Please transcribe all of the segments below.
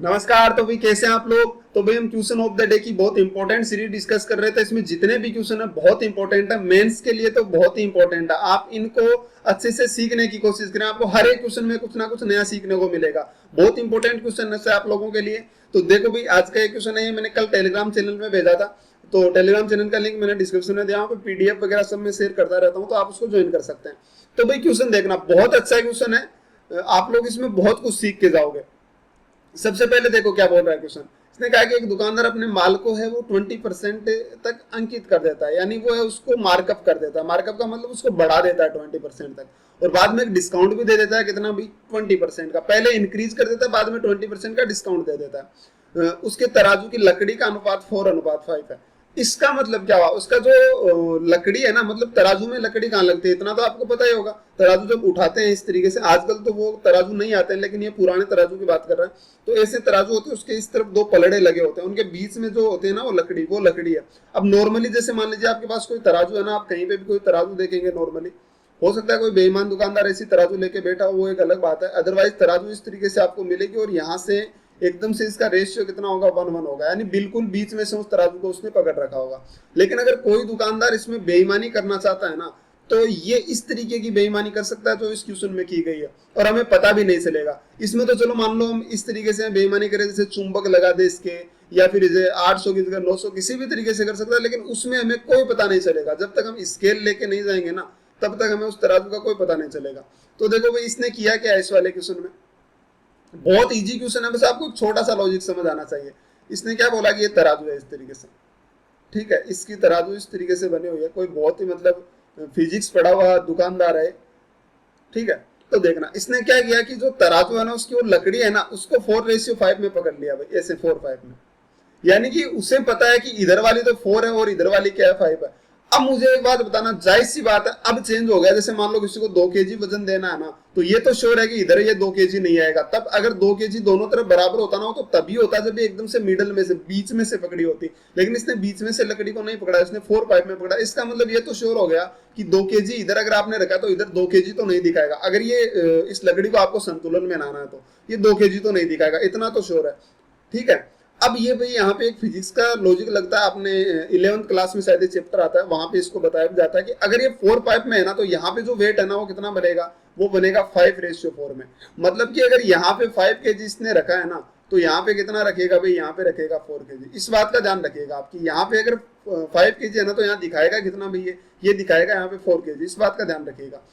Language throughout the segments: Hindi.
नमस्कार। तो भाई कैसे हैं आप लोग। तो भाई हम क्वेश्चन ऑफ द डे की बहुत इंपॉर्टेंट सीरीज डिस्कस कर रहे थे। इसमें जितने भी क्वेश्चन है बहुत इंपॉर्टेंट है, मेंस के लिए तो बहुत ही इंपॉर्टेंट है। आप इनको अच्छे से सीखने की कोशिश करें, आपको हर एक क्वेश्चन में कुछ ना कुछ नया सीखने को मिलेगा। बहुत इंपॉर्टेंट क्वेश्चन है आप लोगों के लिए। तो देखो भाई आज का एक क्वेश्चन है, मैंने कल टेलीग्राम चैनल में भेजा था। तो टेलीग्राम चैनल का लिंक मैंने डिस्क्रिप्शन में दिया, वहाँ पे पीडीएफ वगैरह सब मैं शेयर करता रहता हूँ, तो आप उसको ज्वाइन कर सकते हैं। तो भाई क्वेश्चन देखना, बहुत अच्छा क्वेश्चन है, आप लोग इसमें बहुत कुछ सीख के जाओगे। सबसे पहले देखो क्या बोल रहा है क्वेश्चन। इसने कहा कि एक दुकानदार अपने माल को है वो 20% तक अंकित कर देता है, यानी वो है उसको मार्कअप कर देता है। मार्कअप का मतलब उसको बढ़ा देता है 20% तक, और बाद में एक डिस्काउंट भी दे देता है। कितना भी 20% का, पहले इंक्रीज कर देता है, बाद में 20% का डिस्काउंट दे देता है। उसके तराजू की लकड़ी का अनुपात 4:5 है। इसका मतलब क्या हुआ, उसका जो लकड़ी है ना, मतलब तराजू में लकड़ी कहाँ लगती है इतना तो आपको पता ही होगा। तराजू जब उठाते हैं इस तरीके से, आजकल तो वो तराजू नहीं आते हैं, लेकिन ये पुराने तराजू की बात कर रहा है। तो ऐसे तराजू होते हैं, उसके इस तरफ दो पलड़े लगे होते हैं, उनके बीच में जो होते हैं ना वो लकड़ी है। अब नॉर्मली जैसे मान लीजिए आपके पास कोई तराजू है ना, आप कहीं पे भी कोई तराजू देखेंगे नॉर्मली, हो सकता है कोई बेईमान दुकानदार ऐसी तराजू लेके बैठा हो, वो एक अलग बात है। अदरवाइज तराजू इस तरीके से आपको मिलेगी, और यहाँ से एकदम से इसका रेशियो कितना होगा, 1:1 होगा, यानी बिल्कुल बीच में से उस तराजू को उसने पकड़ रखा होगा। लेकिन अगर कोई दुकानदार इसमें बेईमानी करना चाहता है ना, तो ये इस तरीके की बेईमानी कर सकता है जो इस क्वेश्चन में की गई है, और हमें पता भी नहीं चलेगा। इसमें तो चलो मान लो हम इस तरीके से बेईमानी करें, जैसे चुंबक लगा दे इसके, या फिर इसे 800 की जगह 900 किसी भी तरीके से कर सकता है, लेकिन उसमें हमें कोई पता नहीं चलेगा। जब तक हम स्केल लेके नहीं जाएंगे ना, तब तक हमें उस तराजू का कोई पता नहीं चलेगा। तो देखो भाई इसने किया क्या इस वाले क्वेश्चन में, बहुत इजी क्वेश्चन है, बस आपको एक छोटा सा लॉजिक समझ आना चाहिए। इसने क्या बोला कि ये तराजू है इस तरीके से, ठीक है, इसकी तराजू इस तरीके से बनी हुई है। कोई बहुत ही मतलब फिजिक्स पढ़ा हुआ दुकानदार है, ठीक है। तो देखना इसने क्या किया कि जो तराजू है ना, उसकी वो लकड़ी है ना, उसको 4:5 में पकड़ लिया भाई, ऐसे 4:5 में। यानी कि उसे पता है कि इधर वाली तो 4 है और इधर वाली क्या है, 5 है। अब मुझे एक बात बताना, जायज सी बात है, अब चेंज हो गया। जैसे मान लो किसी को 2 kg वजन देना है ना, तो ये तो श्योर है कि इधर ये 2 kg नहीं आएगा। तब अगर 2 kg दोनों तरफ बराबर होता ना, तो तभी होता जब ये एकदम से मिडल में से, बीच में से पकड़ी होती। लेकिन इसने बीच में से लकड़ी को नहीं पकड़ा, इसने 4:5 में पकड़ा। इसका मतलब ये तो श्योर हो गया कि 2 kg इधर अगर आपने रखा तो इधर 2 kg तो नहीं दिखाएगा। अगर ये इस लकड़ी को आपको संतुलन में लाना है तो ये 2 kg तो नहीं दिखाएगा, इतना तो श्योर है, ठीक है। अब ये भाई यहाँ पे एक फिजिक्स का लॉजिक लगता है, आपने 11th क्लास में शायद चैप्टर आता है, वहां पे इसको बताया जाता है कि अगर ये 4:5 में है ना, तो यहाँ पे जो वेट है ना वो कितना बनेगा, वो बनेगा 5:4 में। मतलब कि अगर यहाँ पे 5 kg इसने रखा है ना, तो यहाँ पे कितना रखेगा भाई, यहाँ पे रखेगा 4 kg। इस बात का ध्यान रखिएगा आपकी, यहाँ पे अगर 5 kg है ना, तो यहाँ दिखाएगा कितना भाई, ये दिखाएगा यहाँ पे 4 kg। इस बात का ध्यान रखिएगा।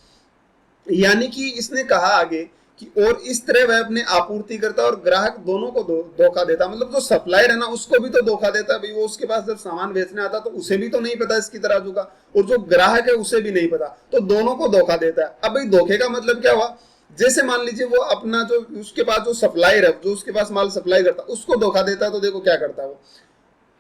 यानी कि इसने कहा आगे कि और इस तरह वह अपने आपूर्तिकर्ता और ग्राहक दोनों को धोखा देता। मतलब जो सप्लायर है ना, उसको भी तो धोखा देता है भाई। वो उसके पास जब सामान बेचने आता तो उसे भी तो नहीं पता इसकी तराजू का, और जो ग्राहक है उसे भी नहीं पता, तो दोनों को धोखा देता है। अब भाई धोखे का मतलब क्या हुआ, जैसे मान लीजिए वो अपना जो उसके पास जो सप्लायर है, जो उसके पास माल सप्लाई करता है, उसको धोखा देता है। तो देखो क्या करता है वो,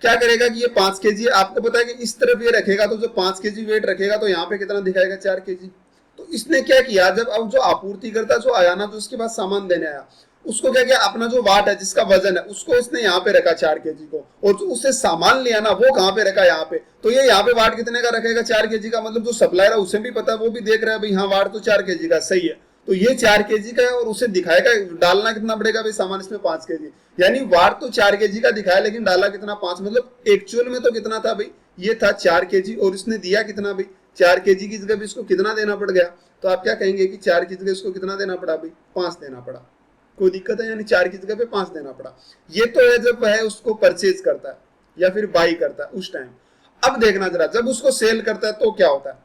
क्या करेगा कि ये 5 kg आपको पता है कि इस तरफ ये रखेगा, तो जो 5 kg वेट रखेगा तो यहाँ पे कितना दिखाएगा, 4 kg। तो इसने क्या किया, जब अब जो आपूर्तिकर्ता जो आया ना, जो उसके पास सामान देने आया, उसको क्या किया, अपना जो वाट है, जिसका वजन है, उसको इसने यहाँ पे रखा 4 kg को, और जो उससे सामान लिया ना वो कहाँ पे रखा, यहाँ पे। तो ये यहाँ पे वाट कितने का रखेगा, 4 kg का। मतलब जो सप्लायर है उसे भी पता है, वो भी देख रहा है भाई, हाँ वाट तो 4 kg का सही है, तो ये 4 kg का है, और उसे दिखाएगा डालना कितना पड़ेगा भाई सामान इसमें, 5 kg। यानी वाट तो 4 kg का दिखाया, लेकिन डाला कितना, 5। मतलब एक्चुअल में तो कितना था भाई, ये था 4 kg, और इसने दिया कितना भाई, 4 kg की जगह भी इसको कितना देना पड़ गया। तो आप क्या कहेंगे कि 4 की जगह इसको कितना देना पड़ा भाई, 5 देना पड़ा। कोई दिक्कत है, यानी 4 की जगह पे 5 देना पड़ा। ये तो है जब वह उसको परचेज करता है या फिर बाई करता है उस टाइम। अब देखना जरा, जब उसको सेल करता है तो क्या होता है,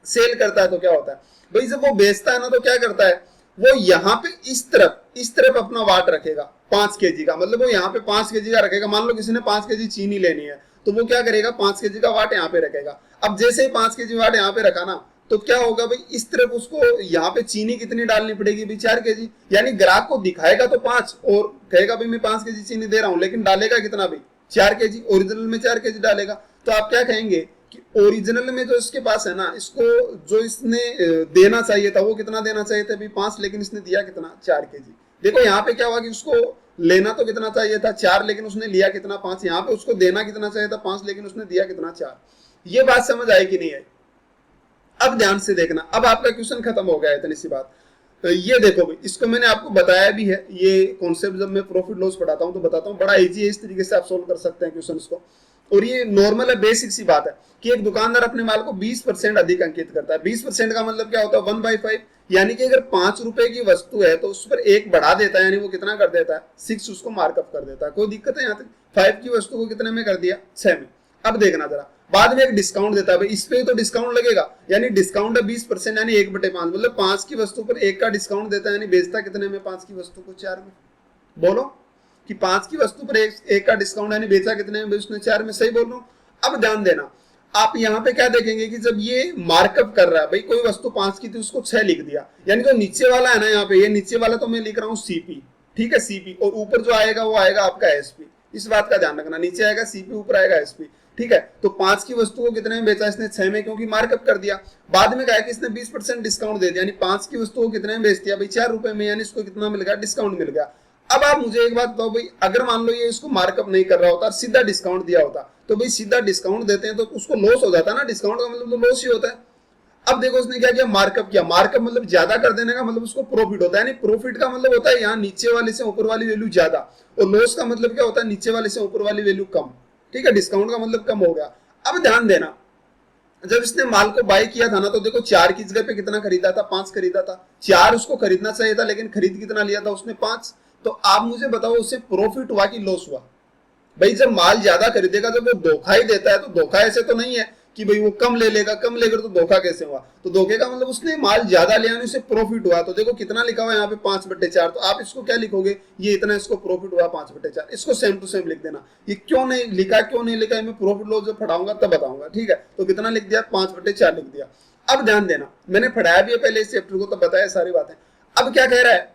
सेल करता है तो क्या होता है भाई, जब वो बेचता है ना, तो क्या करता है वो, यहाँ पे इस तरफ अपना वाट रखेगा 5 kg का। मतलब वो यहाँ पे 5 kg का रखेगा। मान लो किसी ने 5 kg चीनी लेनी है, तो वो क्या करेगा, 5 kg का वाट यहाँ पे रखेगा। अब जैसे ही 5 kg वाट यहाँ पे रखा ना, तो क्या होगा भाई, इस तरफ उसको यहाँ पे चीनी कितनी डालनी पड़ेगी भाई, 4 kg। यानी ग्राहक को दिखाएगा तो 5, और कहेगा भाई मैं 5 kg चीनी दे रहा हूँ, लेकिन डालेगा कितना भाई, 4 kg। ओरिजिनल में 4 kg डालेगा। तो आप क्या कहेंगे कि ओरिजिनल में जो इसके पास है ना, इसको जो इसने देना चाहिए था वो कितना देना चाहिए था भाई, 5, लेकिन इसने दिया कितना, 4 kg। देखो यहाँ पे क्या हुआ कि उसको लेना तो कितना चाहिए था, 4, लेकिन उसने लिया कितना, 5। यहाँ पे उसको देना कितना चाहिए था, 5, लेकिन उसने दिया कितना, 4। ये बात समझ आई कि नहीं आई। अब ध्यान से देखना, अब आपका क्वेश्चन खत्म हो गया है, इतनी सी बात। ये देखो भाई, इसको मैंने आपको बताया भी है, ये कॉन्सेप्ट जब मैं प्रॉफिट लॉस पढ़ाता हूँ तो बताता हूँ, बड़ा इजी है, इस तरीके से आप सोल्व कर सकते हैं क्वेश्चन को। और ये नॉर्मल है, बेसिक सी बात है कि एक दुकानदार अपने माल को 20% अधिक अंकित करता है। 20% का मतलब क्या होता है, 1/5, यानी कि अगर 5 रुपए की वस्तु है तो उस पर एक बढ़ा देता है, यानी वो कितना कर देता है, 6 उसको मार्कअप कर देता है। कोई दिक्कत है यहाँ तक? 5 की वस्तु को कितने में कर दिया, 6 में। अब देखना जरा, बाद में एक डिस्काउंट देता है भाई, इस पे तो डिस्काउंट लगेगा, यानी डिस्काउंट है 20%, यानी 1/5, मतलब 5 की वस्तु पर 1 का डिस्काउंट देता है, यानी बेचता कितने में, 5 की वस्तु को 4 में। बोलो कि 5 की वस्तु पर एक का डिस्काउंट, यानी बेचा कितने में, उसने 4 में। सही बोल रहा हूँ? अब ध्यान देना, आप यहाँ पे क्या देखेंगे कि जब ये मार्कअप कर रहा है भाई, कोई वस्तु 5 की थी उसको 6 लिख दिया, यानी जो नीचे वाला है ना, यहाँ पे ये नीचे वाला तो मैं लिख रहा हूँ सीपी, ठीक है, सीपी, और ऊपर जो आएगा वो आएगा आपका एसपी। इस बात का ध्यान रखना, नीचे आएगा सीपी, ऊपर आएगा एसपी, ठीक है। तो 5 की वस्तु को कितने में बेचा इसने, 6 में, क्योंकि मार्कअप कर दिया। बाद में कहा कि इसने 20% डिस्काउंट दे दिया, यानी 5 की वस्तु को कितने में बेच दिया भाई, 4 रुपए में, यानी इसको कितना मिल गया, डिस्काउंट मिल गया। अब आप मुझे एक बात बताओ भाई, अगर मान लो ये इसको मार्कअप नहीं कर रहा होता, सीधा डिस्काउंट दिया होता, तो भाई सीधा डिस्काउंट देते हैं तो उसको लॉस हो जाता है ना, डिस्काउंट का मतलब तो लॉस ही होता है। अब देखो उसने क्या किया, मार्कअप किया। मार्कअप मतलब ज्यादा कर देने का मतलब उसको प्रॉफिट होता है, यानी प्रॉफिट का मतलब होता है यहाँ नीचे वाले से ऊपर वाली वैल्यू ज्यादा, और लॉस का मतलब क्या होता है, नीचे वाले से ऊपर वाली वैल्यू कम, ठीक है। डिस्काउंट का मतलब कम हो गया। अब ध्यान देना, जब इसने माल को बाय किया था ना, तो देखो 4 की जगह पे कितना खरीदा था, 5 खरीदा था। 4 उसको खरीदना चाहिए था, लेकिन खरीद कितना लिया था उसने, 5। तो आप मुझे बताओ उससे प्रॉफिट हुआ कि लॉस हुआ? भाई जब माल ज्यादा खरीदेगा, जब वो धोखा ही देता है, तो धोखा ऐसे तो नहीं है कि भाई वो कम ले लेगा, कम लेकर तो धोखा कैसे हुआ? तो धोखे का मतलब उसने माल ज्यादा लिया, उसे प्रॉफिट हुआ। तो देखो कितना लिखा हुआ है यहाँ पे, 5/4। तो आप इसको क्या लिखोगे, ये इतना इसको प्रॉफिट हुआ 5/4, इसको सेम टू सेम लिख देना। ये क्यों नहीं लिखा, क्यों नहीं लिखा, मैं प्रॉफिट लॉस जब पढ़ाऊंगा तब बताऊंगा, ठीक है। तो कितना लिख दिया, 5/4 लिख दिया। अब ध्यान देना, मैंने पढ़ाया भी है पहले इस चैप्टर को, तो बताया सारी बातें। अब क्या कह रहा है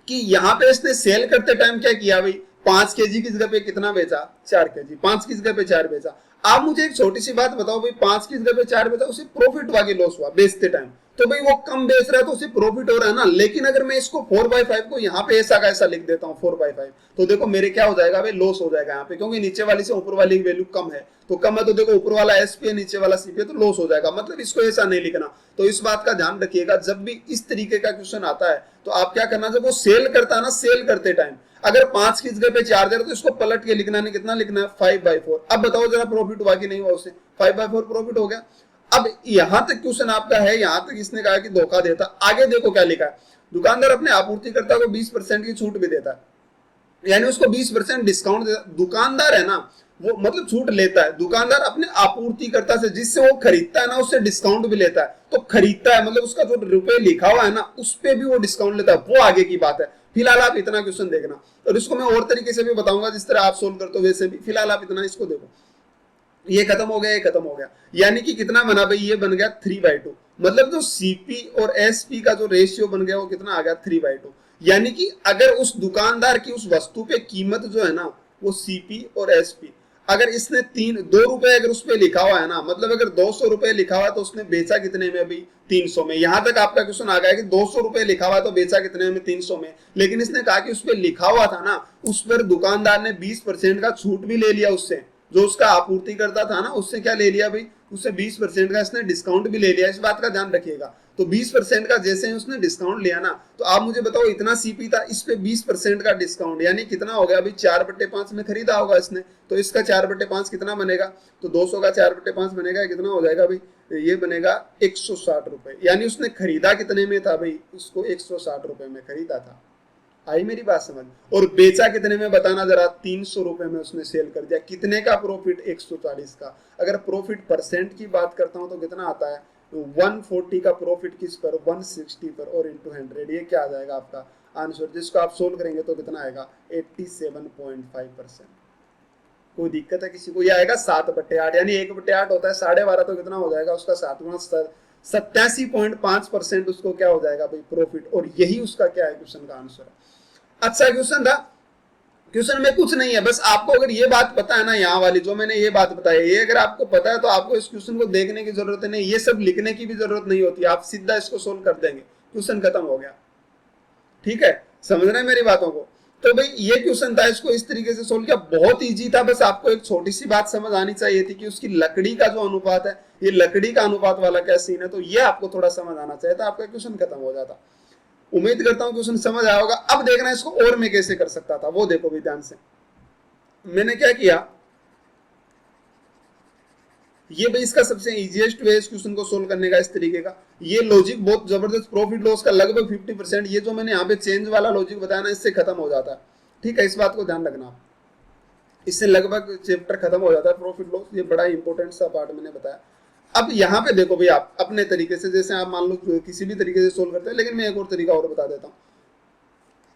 कि यहाँ पे इसने सेल करते टाइम क्या किया भाई, 5 kg की जगह पे कितना बेचा, 4 kg, 5 की जगह पे 4 बेचा। आप मुझे एक छोटी सी बात बताओ भाई, 5 की जगह पे 4 बेचा, उसे प्रॉफिट हुआ कि लॉस हुआ बेचते टाइम? तो भाई वो कम बेच रहा है तो उसे प्रॉफिट हो रहा है ना। लेकिन अगर मैं इसको 4/5 को यहाँ पे ऐसा का ऐसा लिख देता हूँ 4/5, तो देखो मेरे क्या हो जाएगा भाई, लॉस हो जाएगा यहाँ पे, क्योंकि नीचे वाली से ऊपर वाली की वैल्यू कम है। तो कम है तो देखो ऊपर वाला एसपी है, नीचे वाला सीपी है, तो लॉस हो जाएगा। मतलब इसको ऐसा नहीं लिखना। तो इस बात का ध्यान रखिएगा, जब भी इस तरीके का क्वेश्चन आता है तो आप क्या करना, जब वो सेल करता है ना, सेल करते टाइम अगर 5 की जगह पे 4 दे रहे तो इसको पलट के लिखना नहीं, कितना लिखना है, 5/4। अब बताओ जरा प्रॉफिट हुआ कि नहीं हुआ, उसे 5/4 प्रॉफिट हो गया। अब यहां तक क्वेश्चन आपका है, यहां तक इसने कहा कि धोखा देता। आगे देखो क्या लिखा है, दुकानदार अपने आपूर्तिकर्ता को 20% की छूट भी देता है, यानी उसको 20% डिस्काउंट देता। दुकानदार है ना, वो मतलब छूट लेता है। दुकानदार अपने आपूर्तिकर्ता से, जिससे वो खरीदता है ना, उससे डिस्काउंट भी लेता है। तो खरीदता है मतलब उसका जो रुपए लिखा हुआ है ना, उस पे भी वो डिस्काउंट लेता है, वो आगे की बात है। फिलहाल आप इतना क्वेश्चन देखना, और इसको मैं और तरीके से भी बताऊंगा, जिस तरह आप सोल्व करते हो वैसे भी। फिलहाल आप इतना इसको देखो, ये खत्म हो गया, ये खत्म हो गया, यानी कि कितना बना भाई, ये बन गया 3/2। मतलब जो सीपी और एसपी का जो रेशियो बन गया वो कितना आ गया, 3/2। यानी कि अगर उस दुकानदार की उस वस्तु पे कीमत जो है ना, वो सीपी और एसपी, अगर इसने 2 रुपए अगर उस पर लिखा हुआ है ना, मतलब अगर 200 रुपए लिखा हुआ है तो उसने बेचा कितने में अभी, 300 में। यहां तक आपका क्वेश्चन आ गया कि 200 रुपए लिखा हुआ है तो बेचा कितने में, 300 में। लेकिन इसने कहा कि उस पर लिखा हुआ था ना, उस पर दुकानदार ने 20% का छूट भी ले लिया उससे, जो उसका आपूर्ति करता था ना, उससे क्या ले लिया भाई, उससे 20% का इसने डिस्काउंट भी ले लिया। इस बात का ध्यान रखिएगा। तो 20% का जैसे ही उसने डिस्काउंट लिया ना, तो आप मुझे बताओ इतना सीपी था, इस पे 20% का डिस्काउंट, यानी कितना हो गया भाई, 4/5 में खरीदा होगा इसने, तो इसका 4/5 कितना बनेगा, तो 200 का 4/5 बनेगा, कितना हो जाएगा भाई, ये बनेगा 160 रुपए। यानी उसने खरीदा कितने में था भाई, उसको 160 रुपए में खरीदा था। आई मेरी बात समझ? और बेचा कितने में बताना जरा, 300 रुपए में उसने सेल कर दिया। कितने का प्रॉफिट, 140 का। अगर प्रॉफिट परसेंट की बात करता हूं तो कितना आता है, 140 का प्रॉफिट किस पर, 160 पर, और इंटू 100, ये क्या आ जाएगा आपका आंसर, जिसको आप सोल्व करेंगे तो कितना आएगा, 87.5%। कोई दिक्कत है किसी को? ये आएगा 7/8, यानी 1/8 होता है 12.5, तो कितना हो जाएगा उसका 7 87.5% उसको क्या हो जाएगा भाई, प्रॉफिट। और यही उसका क्या है, क्वेश्चन का आंसर है। अच्छा क्वेश्चन था, क्वेश्चन में कुछ नहीं है, बस आपको अगर ये बात पता है ना, यहाँ वाली जो मैंने ये बात बताई, ये अगर आपको पता है तो आपको इस क्वेश्चन को देखने की जरूरत नहीं, ये सब लिखने की भी जरूरत नहीं होती, आप सीधा इसको सोल्व कर देंगे, क्वेश्चन खत्म हो गया। ठीक है, समझ रहे हैं मेरी बातों को? तो भाई ये क्वेश्चन था, इसको इस तरीके से सोल्व किया, बहुत इजी था। बस आपको एक छोटी सी बात समझ आनी चाहिए थी कि उसकी लकड़ी का जो अनुपात है, ये लकड़ी का अनुपात वाला क्या सीन है, तो ये आपको थोड़ा समझ आना चाहिए था, आपका क्वेश्चन खत्म हो जाता। उम्मीद करता हूं क्वेश्चन समझ आया होगा। अब देखना इसको और मैं कैसे कर सकता था, वो देखो भी ध्यान से। मैंने क्या किया, ये भाई इसका सबसे इजीएस्ट वे इस क्वेश्चन को सोल्व करने का इस तरीके का। ये लॉजिक बहुत जबरदस्त, प्रॉफिट लॉस का लगभग 50% ये जो मैंने यहाँ पे चेंज वाला लॉजिक बताया ना, इससे खत्म हो जाता है। ठीक है, इस बात को ध्यान रखना, इससे लगभग चैप्टर खत्म हो जाता है प्रॉफिट लॉस। ये बड़ा इंपॉर्टेंट सा पार्ट मैंने बताया। अब यहाँ पे देखो भाई, आप अपने तरीके से, जैसे आप मान लो किसी भी तरीके से सोल्व करते हैं, लेकिन मैं एक और तरीका और बता देता हूँ,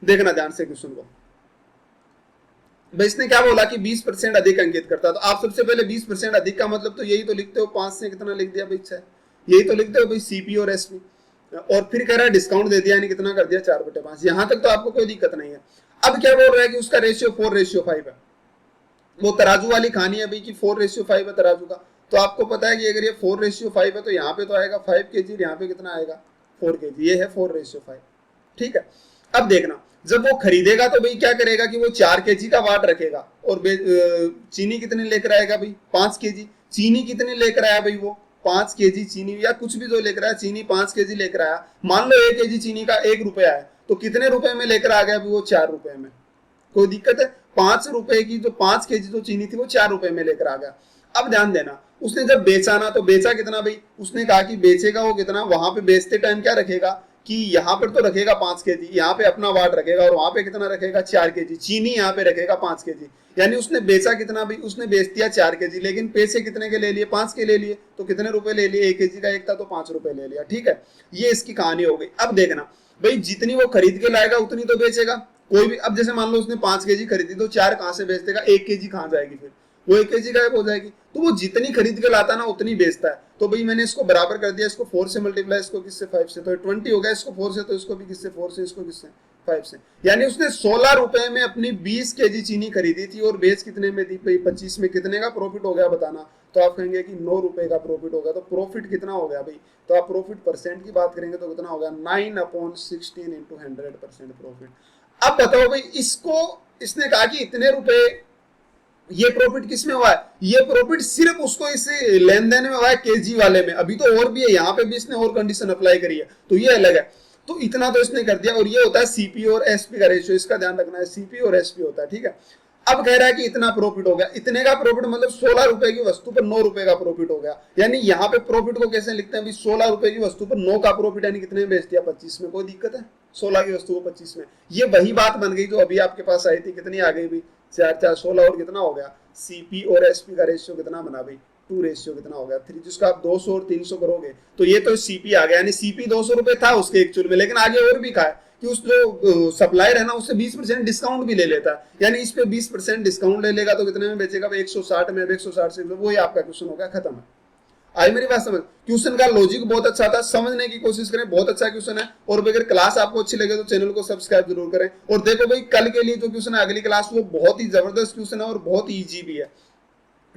देखना ध्यान से क्वेश्चन को। भाई इसने क्या बोला कि 20% अधिक अंकित करता है, तो आप सबसे पहले 20% अधिक का मतलब तो यही तो लिखते हो, 5 से कितना लिख दिया भाई 6, यही तो लिखते हो भाई सीपी और एसपी। और फिर कह रहा है डिस्काउंट दे दिया, यानी कितना कर दिया 4/5। यहां तक तो आपको कोई दिक्कत नहीं है। अब क्या बोल रहा है कि उसका रेशियो 4:5 है। वो तराजू वाली कहानी है भाई कि 4:5 है तराजू का। तो आपको पता है कि अगर ये 4:5 है तो यहाँ पे तो आएगा 5 kg, यहाँ पे कितना आएगा 4 kg। ये है 4:5। ठीक है, अब देखना जब वो खरीदेगा तो भाई क्या करेगा कि वो 4 kg का वाट रखेगा, और चीनी कितनी लेकर आएगा भाई 5 kg। चीनी कितनी लेकर आया भाई वो 5 kg चीनी, या कुछ भी जो लेकर आया, चीनी 5 kg लेकर आया। मान लो 1 kg चीनी का 1 रुपया है, तो कितने रुपए में लेकर आ गया भाई वो 4 रुपए में। कोई दिक्कत है, 5 रुपए की जो 5 kg जो चीनी थी वो 4 रुपए में लेकर आ गया। अब ध्यान देना, उसने जब बेचा ना, तो बेचा कितना भाई, उसने कहा कि बेचेगा वो कितना, वहां पे बेचते टाइम क्या रखेगा कि यहाँ पर तो रखेगा 5 kg, यहाँ पे अपना वाट रखेगा, और वहां पे कितना रखेगा 4 kg। चीनी यहाँ पे रखेगा 5 kg, यानी उसने बेचा कितना भाई, उसने बेच दिया 4 kg, लेकिन पैसे कितने के ले लिए 5 के ले लिए। तो कितने रुपए ले लिए, 1 kg का 1 था तो 5 रुपए ले लिया। ठीक है, ये इसकी कहानी हो गई। अब देखना भाई, जितनी वो खरीद के लाएगा उतनी तो बेचेगा कोई भी। अब जैसे मान लो उसने 5 kg खरीदी, तो 4 कहां से बेच देगा, 1 kg कहां जाएगी, फिर वो 1 kg गायब हो जाएगी। तो वो जितनी खरीद के लाता ना उतनी बेचता है। तो भाई मैंने इसको बराबर कर दिया, इसको 4 से मल्टीप्लाई, इसको किससे 5 से, तो 20 हो गया। इसको 4 से, तो इसको भी किससे 4 से, इसको किससे 5 से। यानी उसने 16 रुपए में अपनी 20 kg चीनी खरीदी थी, और बेच कितने में दी भाई 25 में। कितने का प्रॉफिट हो गया बताना, तो आप कहेंगे कि 9 रुपए का प्रॉफिट होगा। तो प्रॉफिट कितना हो गया भाई, तो आप प्रॉफिट परसेंट की बात करेंगे तो कितना हो गया 9/16 इंटू 100% प्रॉफिट। अब बताओ भाई, इसको इसने कहा कि इतने रुपए, ये प्रॉफिट किस में हुआ है, ये प्रॉफिट सिर्फ उसको इस लेन देन में हुआ है केजी वाले में। अभी तो और भी है, यहाँ पे भी इसने और कंडीशन अप्लाई करी है, तो ये अलग है। तो इतना तो इसने कर दिया, और ये होता है सीपी और एसपी का रेशियो, इसका ध्यान रखना है, सीपी और एसपी होता है। ठीक है, अब कह रहा है कि इतना प्रॉफिट हो गया, इतने का प्रॉफिट मतलब 16 रुपए की वस्तु पर 9 रुपए का प्रॉफिट हो गया। यानी यहाँ पे प्रॉफिट को कैसे लिखते हैं, 16 रुपए की वस्तु पर 9 का प्रॉफिट, यानी कितने में बेच दिया 25 में। कोई दिक्कत है, 16 की वस्तु को 25 में। ये वही बात बन गई जो अभी आपके पास आई थी, कितनी आ गई भाई 4 16 और कितना हो गया, सीपी और एसपी का रेशियो कितना बना भाई 2 रेशियो कितना हो गया 3, जिसका आप 200 और 300 करोगे तो ये तो सीपी आ गया। यानी सीपी 200 रुपए था उसके एक्चुअल में, लेकिन आगे और भी खाए कि उस जो सप्लायर है ना उससे 20% डिस्काउंट भी ले लेता है। यानी इस पे 20% डिस्काउंट ले लेगा तो कितने में बेचेगा, 160 में। 160 से वही आपका क्वेश्चन हो गया, खत्म है। आई मेरी बात समझ। क्वेश्चन का लॉजिक बहुत अच्छा था, समझने की कोशिश करें, बहुत अच्छा क्वेश्चन है। और अगर क्लास आपको अच्छी लगे तो चैनल को सब्सक्राइब जरूर करें। और देखो भाई, कल के लिए जो क्वेश्चन है अगली क्लास, वो बहुत ही जबरदस्त क्वेश्चन है और बहुत ही ईजी भी है।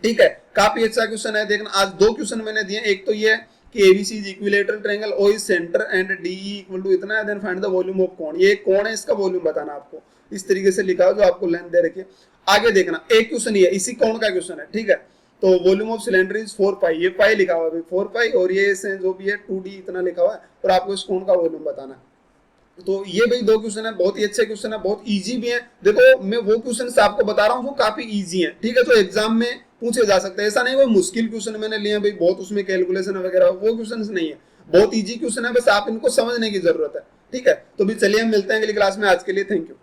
ठीक है, काफी अच्छा क्वेश्चन है। देखना आज 2 क्वेश्चन मैंने दिए, एक तो ये कि ABC is equilateral triangle, O is centre and DE equal to इतना है, then find the volume of cone. ये कोण है, इसका वॉल्यूम बताना आपको, इस तरीके से लिखा हो जो आपको लेंथ दे रखी है। आगे देखना, एक क्वेश्चन ये इसी कोण का क्वेश्चन है। ठीक है, तो वॉल्यूम ऑफ सिलेंडर इज 4 पाई, ये पाई लिखा हुआ है 4 पाई, और ये जो भी है 2d इतना लिखा हुआ है, और आपको इस कोण का वॉल्यूम बताना है। तो ये भाई 2 क्वेश्चन है, बहुत ही अच्छे क्वेश्चन है, बहुत इजी भी है। देखो मैं वो क्वेश्चन आपको बता रहा हूँ जो काफी इजी है। ठीक है, जो एग्जाम में पूछे जा सकते हैं, ऐसा नहीं वो मुश्किल क्वेश्चन मैंने लिए भाई बहुत उसमें कैलकुलेशन वगैरह, वो क्वेश्चन नहीं है, बहुत इजी क्वेश्चन है, बस आप इनको समझने की जरूरत है। ठीक है, तो भी चलिए हम मिलते हैं अगली क्लास में। आज के लिए थैंक यू।